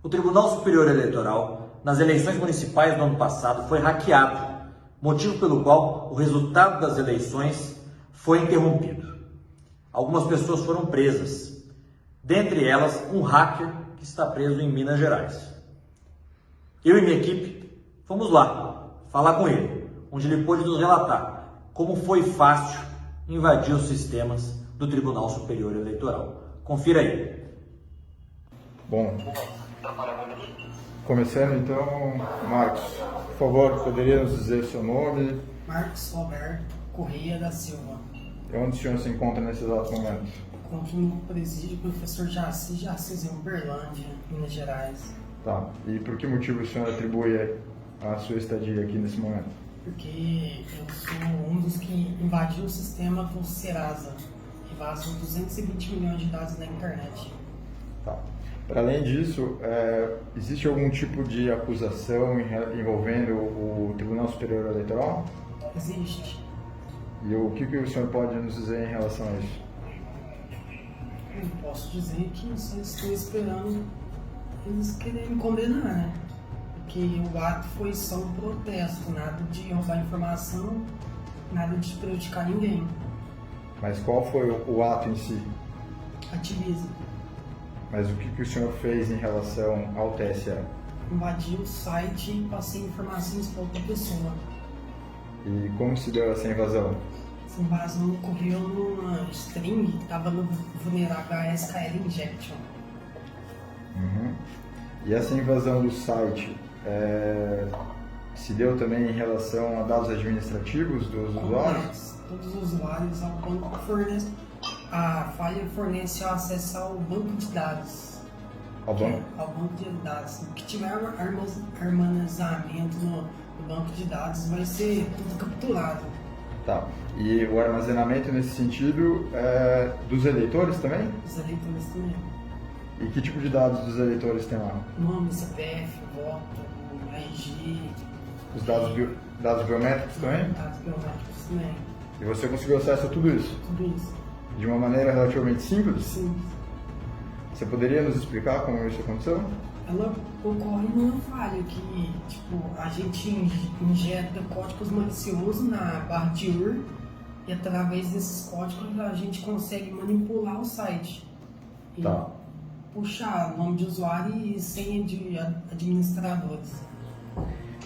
O Tribunal Superior Eleitoral, nas eleições municipais do ano passado, foi hackeado, motivo pelo qual o resultado das eleições foi interrompido. Algumas pessoas foram presas, dentre elas um hacker que está preso em Minas Gerais. Eu e minha equipe fomos lá falar com ele, onde ele pôde nos relatar como foi fácil invadir os sistemas do Tribunal Superior Eleitoral. Confira aí. Bom, começando então, Marcos, por favor, poderia nos dizer seu nome? Marcos Roberto Correia da Silva. E onde o senhor se encontra nesse exato momento? Encontro no presídio professor Jaci em Uberlândia, Minas Gerais. Tá, e por que motivo o senhor atribui a sua estadia aqui nesse momento? Porque eu sou um dos que invadiu o sistema do Serasa, que vazou 220 milhões de dados na internet. Tá. Para além disso, existe algum tipo de acusação envolvendo o Tribunal Superior Eleitoral? Existe. E o que o senhor pode nos dizer em relação a isso? Eu posso dizer que vocês estão esperando eles querem me condenar, né? Porque o ato foi só um protesto, nada de roubar informação, nada de prejudicar ninguém. Mas qual foi o ato em si? Ativismo. Mas o que o senhor fez em relação ao TSE? Invadi o site e passei informações para outra pessoa. E como se deu essa invasão? Essa invasão ocorreu numa string que estava no vulnerável SQL Injection. Uhum. E essa invasão do site se deu também em relação a dados administrativos dos usuários? Todos os usuários ao banco fornece. A falha fornece o acesso ao banco de dados. Ao banco? Ao banco de dados. O que tiver armazenamento no banco de dados vai ser tudo capturado. Tá. E o armazenamento nesse sentido é dos eleitores também? Os eleitores também. E que tipo de dados dos eleitores tem lá? Nome, CPF, voto, RG. Os dados biométricos também? Dados biométricos também. E você conseguiu acesso a tudo isso? Tudo isso. De uma maneira relativamente simples? Sim. Você poderia nos explicar como isso aconteceu? Ela ocorre numa falha que, a gente injeta códigos maliciosos na barra de URL e através desses códigos a gente consegue manipular o site. E Tá. puxar nome de usuário e senha de administradores.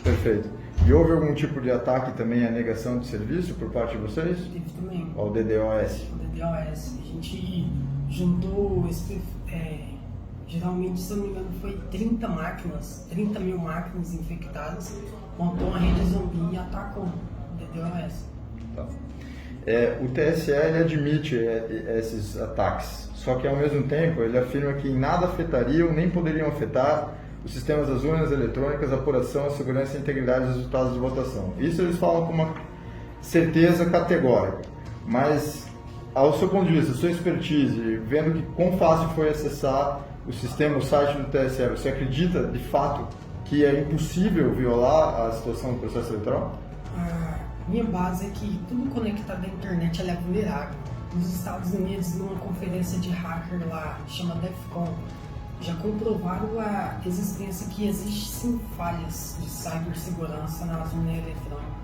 Perfeito. E houve algum tipo de ataque também à negação de serviço por parte de vocês? Teve também Ao DDoS? o DDoS. A gente juntou, geralmente, se eu não me engano, foi 30 mil máquinas infectadas, montou uma rede zumbi e atacou o DDoS. Tá. O TSE ele admite esses ataques, só que ao mesmo tempo ele afirma que nada afetariam nem poderiam afetar os sistemas das urnas eletrônicas, a apuração, a segurança e a integridade dos resultados de votação. Isso eles falam com uma certeza categórica, mas ao seu ponto de vista, sua expertise, vendo que quão fácil foi acessar o sistema, o site do TSE, você acredita de fato que é impossível violar a situação do processo eleitoral? A minha base é que tudo conectado à internet é vulnerável. Nos Estados Unidos, numa conferência de hacker lá, chama DEFCON, já comprovaram a existência que existe sim falhas de cibersegurança na zona eletrônica.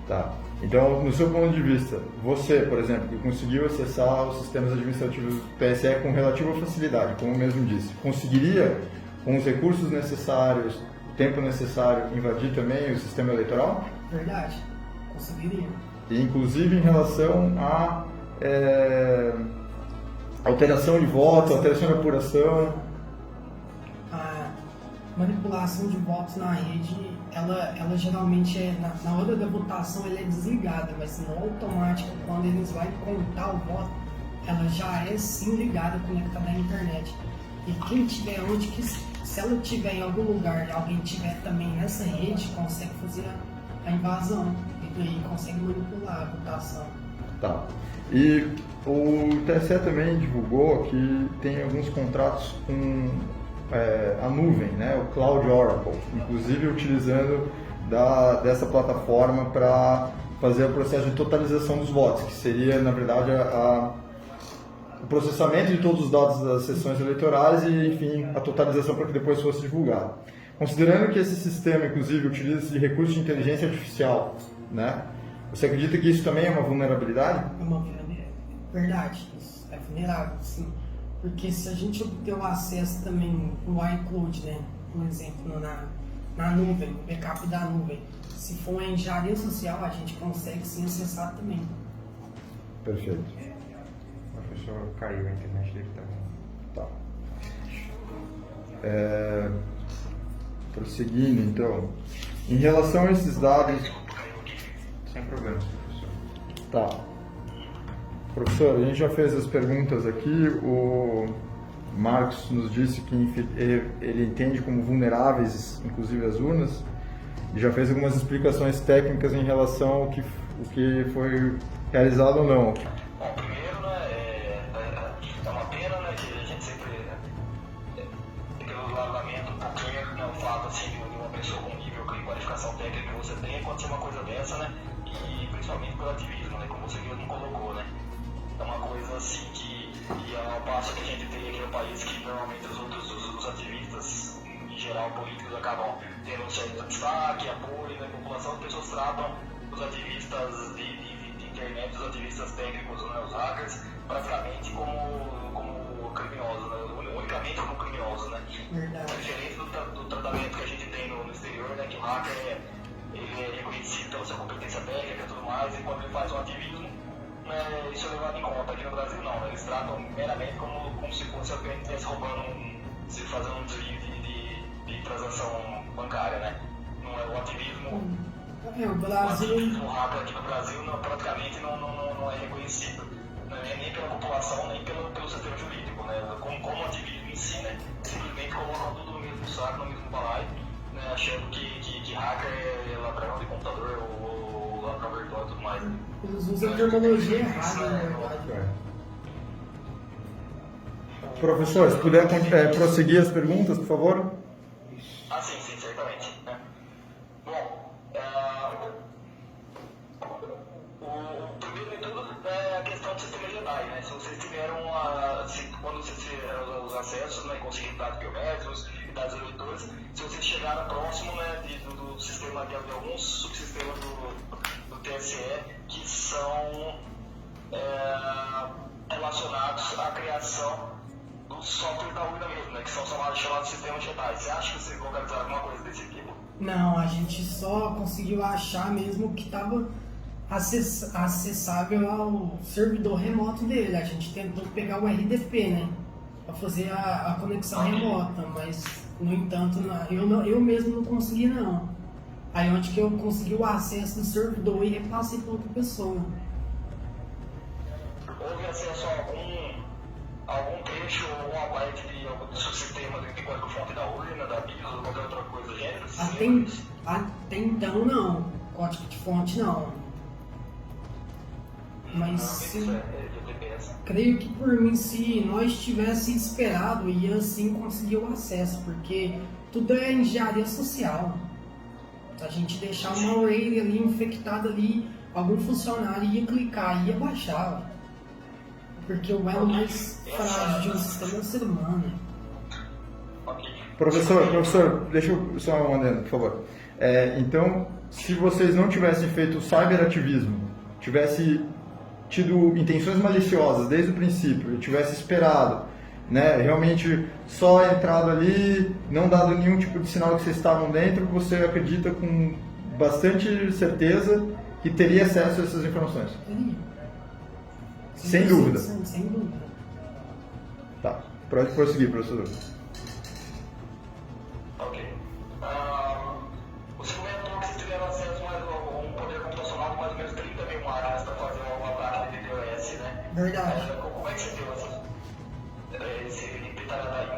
Tá. Então, no seu ponto de vista, você, por exemplo, que conseguiu acessar os sistemas administrativos do TSE com relativa facilidade, como eu mesmo disse, conseguiria, com os recursos necessários, o tempo necessário, invadir também o sistema eleitoral? Verdade, conseguiria. E, inclusive, em relação a alteração de voto, alteração de apuração? A manipulação de votos na rede, ela geralmente na hora da votação ela é desligada, mas no automático, quando eles vão contar o voto, ela já é sim ligada, conectada à internet. E quem tiver se ela tiver em algum lugar e alguém tiver também nessa rede, consegue fazer a invasão e daí consegue manipular a votação. Tá. E o TSE também divulgou que tem alguns contratos com a nuvem, né, o Cloud Oracle, inclusive utilizando dessa plataforma para fazer o processo de totalização dos votos, que seria, na verdade, o processamento de todos os dados das sessões eleitorais e, enfim, a totalização para que depois fosse divulgado. Considerando que esse sistema, inclusive, utiliza de recursos de inteligência artificial, né? Você acredita que isso também é uma vulnerabilidade? É uma verdade, isso é vulnerável, sim. Porque se a gente obter o acesso também no iCloud, né? Por exemplo, na nuvem, no backup da nuvem, se for uma engenharia social, a gente consegue sim acessar também. Perfeito. O professor caiu a internet dele também. Tá. Prosseguindo, então. Em relação a esses dados... Sem problemas, professor. Tá. Professor, a gente já fez as perguntas aqui. O Marcos nos disse que ele entende como vulneráveis, inclusive as urnas, e já fez algumas explicações técnicas em relação ao que foi realizado ou não. Bom, primeiro, né, é uma pena, né, que a gente sempre, eu lamento porque, né, o fato, assim, de uma pessoa com nível de qualificação técnica que você tem acontecer uma coisa dessa, né, e principalmente pelo ativismo, né, como você mesmo colocou, né, é uma coisa, assim, e é uma passo que a gente tem aqui no país que normalmente os ativistas, em geral, políticos, acabam tendo um certo destaque, apoio da população, as pessoas tratam os ativistas de internet, os ativistas técnicos, né, os hackers, praticamente como criminosos, né, unicamente como criminosos, né. Verdade. Diferente do tratamento que a gente tem no exterior, né, que o hacker ele é reconhecido pela sua competência técnica e tudo mais, e quando ele faz um ativismo, né, isso é levado em conta. Aqui no Brasil não, né, eles tratam meramente como se fosse alguém que estivesse roubando, fazendo um desvio de transação bancária, né. Não é o ativismo. O Brasil... O hacker aqui no Brasil praticamente não é reconhecido, né, nem pela população, nem pelo sistema jurídico, né, como ativismo em si, né, simplesmente colocam tudo no mesmo saco, no mesmo balaio, né, achando que hacker é ladrão de computador ou ladrão virtual e tudo mais. Eles usam a terminologia errada, na verdade. Professor, se puder prosseguir as perguntas, por favor. Ah, sim, certamente. Né? Bom, o primeiro de tudo é a questão do sistema Jedi, né? Se vocês tiveram, quando vocês tiveram os acessos, né, conseguiram dados biométricos e dados eleitores, se vocês chegaram próximo, né, do sistema, de alguns subsistemas do TSE que são relacionados à criação do software da urna mesmo, né, que são chamados sistemas Jedi. Você acha que vocês localizaram alguma coisa desse tipo? Não, a gente só conseguiu achar mesmo que estava acessável ao servidor remoto dele. A gente tentou pegar o RDP, né, para fazer a conexão remota, mas, no entanto, eu mesmo não consegui, não. Aí onde que eu consegui o acesso do servidor e repassei para outra pessoa. Houve acesso a algum trecho ou alguma parte de algum do sistema de código-fonte da urna, da BIOS ou qualquer outra coisa do gênero? Até então, não. Código de fonte, não. Mas sim, creio que por mim, se nós tivéssemos esperado, ia sim conseguir o acesso, porque tudo é engenharia social. A gente deixar uma array ali infectada ali, algum funcionário ia clicar, ia baixar. Porque o elo mais frágil de um sistema é o ser humano. Professor, deixa eu só uma adendo, por favor. Então, se vocês não tivessem feito cyberativismo, tivesse tido intenções maliciosas desde o princípio, e tivesse esperado, né, realmente só entrado ali, não dado nenhum tipo de sinal que vocês estavam dentro, você acredita com bastante certeza que teria acesso a essas informações? Teria. Sem dúvida. Sem dúvida. Tá, pode prosseguir, professor. Ok. Você comentou que vocês tiveram acesso a um poder computacional de mais ou menos 30 mil máquinas para fazer um ataque de DDoS, né? Verdade. Como é que você deu em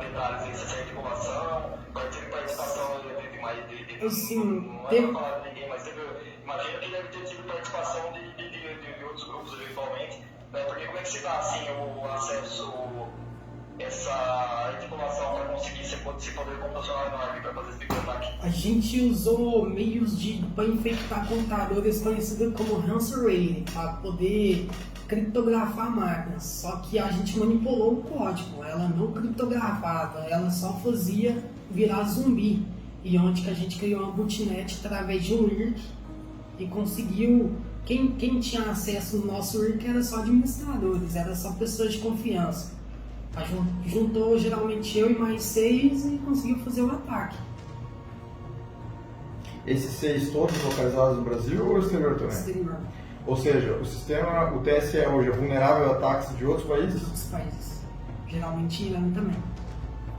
detalhes essa articulação, participação de mais de Assim, não é para falar de ninguém, mas imagina que deve ter tido participação de outros grupos eventualmente, né? Porque como é que se dá assim o acesso, essa articulação para conseguir esse poder computacional enorme para fazer esse tipo de ataque? A gente usou meios para infectar computadores conhecidos como ransomware, para poder criptografar máquinas, só que a gente manipulou o código, ela não criptografava, ela só fazia virar zumbi. E onde que a gente criou uma botnet através de um IRC e conseguiu, quem tinha acesso no nosso IRC era só administradores, era só pessoas de confiança. Juntou geralmente eu e mais 6 e conseguiu fazer o ataque. Esses 6 todos localizados no Brasil ou no exterior também? Exterior. Ou seja, o sistema, o TSE hoje é vulnerável a ataques de outros países? Outros países. Geralmente Irã também.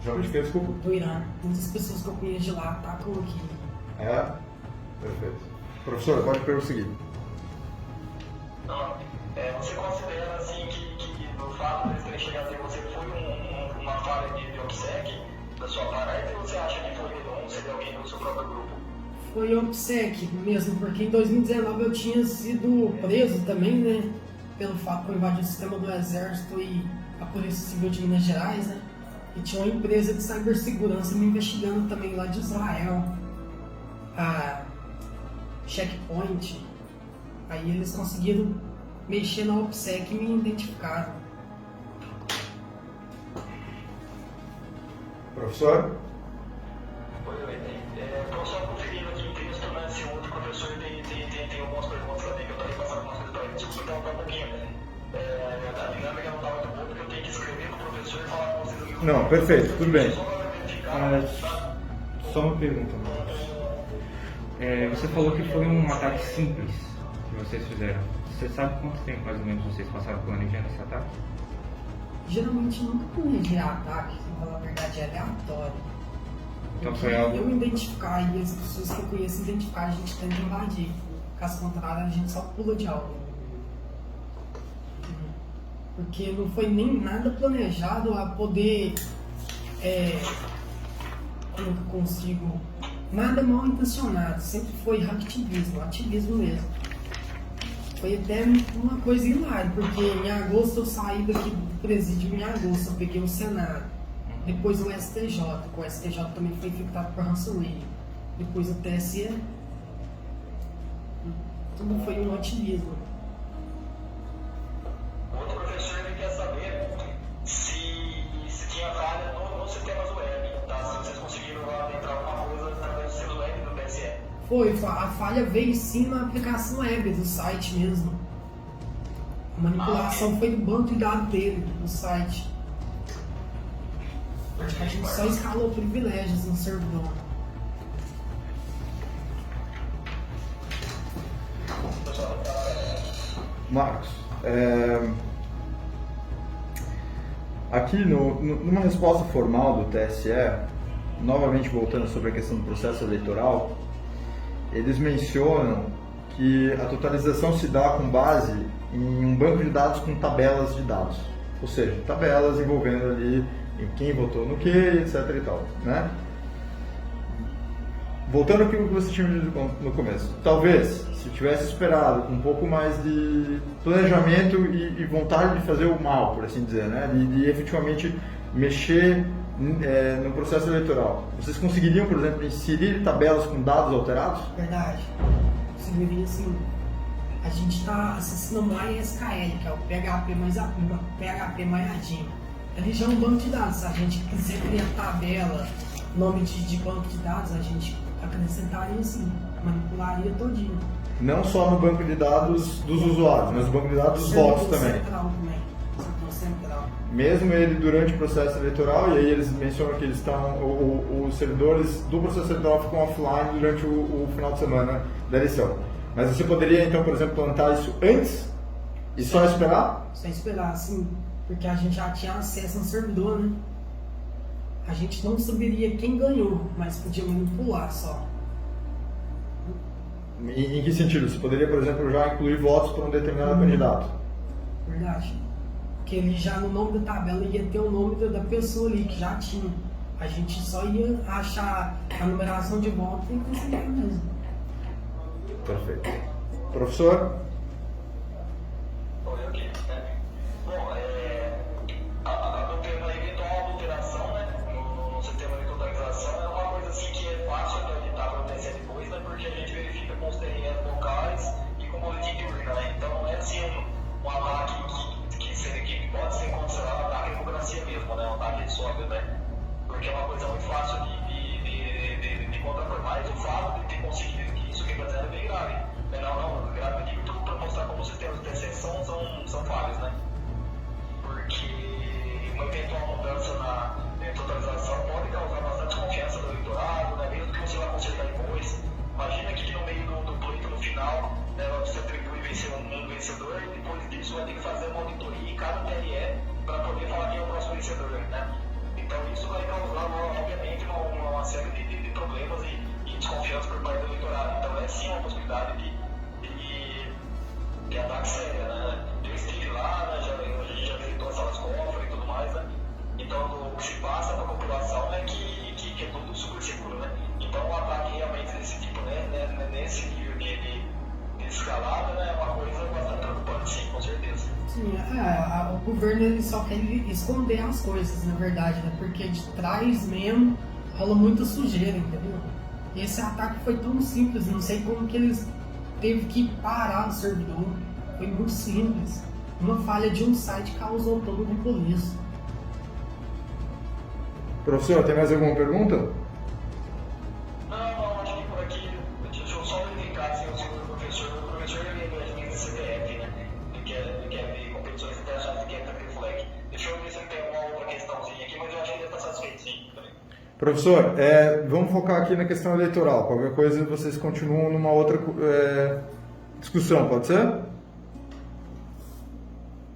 Geralmente que desculpa. Do Irã. Muitas pessoas que eu conheço de lá atacam aqui. É? Perfeito. Professor, pode prosseguir. Não, você considera assim que no fato de eles terem chegado até você foi uma falha de OPSEC da sua parte ou você acha que foi denúncia de alguém do seu próprio grupo? Foi OPSEC mesmo, porque em 2019 eu tinha sido preso também, né? Pelo fato de eu invadir o sistema do Exército e a Polícia Civil de Minas Gerais, né? E tinha uma empresa de cibersegurança me investigando também lá de Israel, a Checkpoint. Aí eles conseguiram mexer na OPSEC e me identificaram. Professor? Professor, conferindo aqui em texto, né, se o outro professor tem algumas perguntas também, que eu estou repassando algumas coisas para ele. Desculpa interromper um pouquinho. A dinâmica não está muito boa, porque eu tenho que escrever para o professor e falar com vocês. Não, perfeito, tudo bem. Só uma pergunta, Marcos. Você falou que foi um ataque simples que vocês fizeram. Você sabe quanto tempo mais ou menos vocês passaram planejando esse ataque? Geralmente eu nunca planejei ataque, pra falar a verdade, é aleatório. Então Porque foi algo... eu identificar e as pessoas que eu conheço identificar, a gente tenta invadir. Caso contrário, a gente só pula de aula. Porque não foi nem nada planejado a poder... como que eu consigo... Nada mal intencionado, sempre foi ativismo mesmo. Foi até uma coisa hilária, porque em agosto eu saí daqui do presídio, em agosto eu peguei o Senado. Depois o STJ, que o STJ também foi infectado por ransomware. Depois o TSE. Tudo foi um ativismo. O outro professor ele quer saber se tinha falha nos sistemas web, tá? Se vocês conseguiram adentrar alguma coisa através do sistema web do TSE. Foi, a falha veio sim na aplicação web do site mesmo. A manipulação foi do banco de dados dele, do site. A gente só escalou privilégios no servidor. Marcos, aqui numa resposta formal do TSE, novamente voltando sobre a questão do processo eleitoral, eles mencionam que a totalização se dá com base em um banco de dados com tabelas de dados, ou seja, tabelas envolvendo ali em quem votou no que, etc e tal, né? Voltando àquilo que você tinha dito no começo, talvez, se tivesse esperado com um pouco mais de planejamento e vontade de fazer o mal, por assim dizer, né? De efetivamente mexer no processo eleitoral, vocês conseguiriam, por exemplo, inserir tabelas com dados alterados? Verdade. Conseguiria assim. A gente está acessando o MySQL, que é o PHP maiadinho. Ele já é um banco de dados. Se a gente quiser criar tabela, nome de banco de dados, a gente acrescentaria assim, manipularia todinho. Não só no banco de dados dos usuários, mas no banco de dados dos votos também. Central também. Servidor central. Mesmo ele durante o processo eleitoral, e aí eles mencionam que eles estão, os servidores do processo eleitoral ficam offline durante o final de semana da eleição. Mas você poderia então, por exemplo, plantar isso antes e só esperar? Só esperar, sim, porque a gente já tinha acesso no servidor, né? A gente não saberia quem ganhou, mas podia manipular só. Em que sentido? Você poderia, por exemplo, já incluir votos para um determinado candidato? Verdade. Porque ele já no nome da tabela ia ter o nome da pessoa ali que já tinha. A gente só ia achar a numeração de votos e conseguir mesmo. Perfeito. Professor? Olha aqui, né? Bom, a eventual alteração, né, no sistema de totalização é uma coisa assim que é fácil de auditar para o TSE depois, né, porque a gente verifica com os TRS locais e com o boletim de urna, né? Então não é assim um ataque coisa muito fácil de contrapor, mas o fato de ter conseguido isso que é bem grave. Não, grave aqui para mostrar como os sistemas de TCS são falhos, né? Porque uma eventual mudança na totalização pode causar bastante desconfiança do eleitorado, né? Mesmo que você vá consertar depois. Imagina que no meio do pleito, no final, né, você atribui um vencedor e depois disso vai ter que fazer uma auditoria em cada TRE para poder falar quem é o próximo vencedor, né? Então isso vai causar, obviamente, uma série de problemas e desconfiança por parte do eleitorado. Então é sim uma possibilidade de ataque séria, né? Eu estive lá, né, a gente já visitou as salas cofre e tudo mais, né? Então o que se passa para a população é que é tudo super seguro, né? Então o ataque realmente desse tipo, né, nesse nível de escalada, né, é uma coisa bastante preocupante, sim, com certeza. Sim, o governo ele só quer esconder as coisas, na verdade, né? Porque de trás mesmo rola muita sujeira, entendeu? E esse ataque foi tão simples, não sei como que eles teve que parar o servidor. Foi muito simples. Uma falha de um site causou todo o rebuliço. Professor, tem mais alguma pergunta? Não, acho que por aqui, deixa eu só verificar se o professor ele é CTF, né? Ele quer ver competições internacionais de Captain Flag. Deixa eu ver se ele tem uma outra questãozinha aqui, mas eu acho que ele está satisfeito, sim. Professor, vamos focar aqui na questão eleitoral. Qualquer coisa vocês continuam numa outra discussão, pode ser?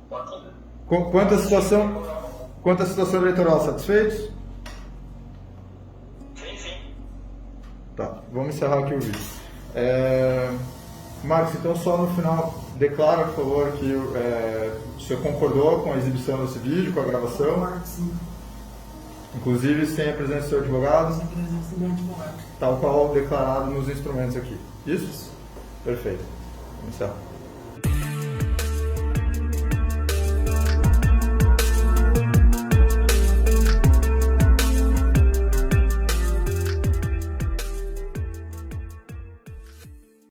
Pode ser. Quanto à situação eleitoral, satisfeitos? Sim. Tá, vamos encerrar aqui o vídeo. Marcos, então só no final declara, por favor, que o senhor concordou com a exibição desse vídeo, com a gravação, Sim, inclusive sem a presença do seu advogado, sem presença do meu advogado. tal qual declarado nos instrumentos aqui. Isso? Perfeito. Vamos encerrar.